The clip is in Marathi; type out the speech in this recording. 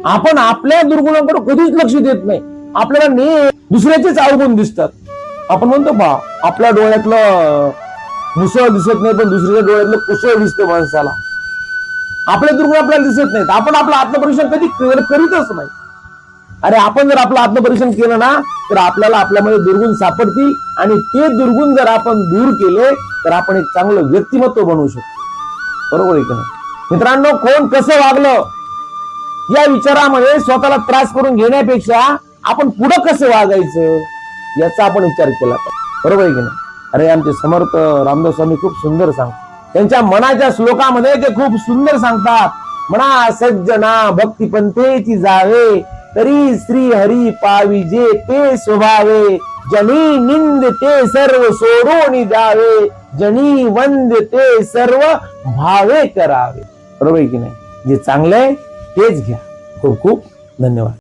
आपण आपल्या दुर्गुणाकडे कधीच लक्ष देत नाही. आपल्याला दुसऱ्याचेच अवगुण दिसतात. आपण म्हणतो पहा, आपल्या डोळ्यातलं मुसळ दिसत नाही पण दुसऱ्याच्या डोळ्यातलं कुसळ दिसते माणसाला. आपले दुर्गुण आपल्याला दिसत नाहीत. आपण आपलं आत्मपरीक्षण कधी करीतच नाही. अरे आपण जर आपलं आत्मपरीक्षण केलं ना तर आपल्याला आपल्यामध्ये दुर्गुण सापडतील आणि ते दुर्गुण जर आपण दूर केले तर आपण एक चांगलं व्यक्तिमत्व बनवू शकतो. बरोबर आहे की नाही मित्रांनो? कोण कसं वागलं या विचारामध्ये स्वतःला त्रास करून घेण्यापेक्षा आपण पुढं कसं वागायचं याचा आपण विचार केला पाहिजे. बरोबर आहे की नाही? अरे आमचे समर्थ रामदास स्वामी खूप सुंदर सांगतात. त्यांच्या मनाच्या श्लोकामध्ये ते खूप सुंदर सांगतात. म्हणा सज्जना भक्तिपंथेची जावे तरी श्री हरी पाविजे ते स्वभावे. जनी निंद ते सर्व सोडून जावे जनी वंद ते सर्व भावे करावे. बरोबर आहे की नाही? जे चांगलं आहे तेच घ्या. खूप खूप धन्यवाद.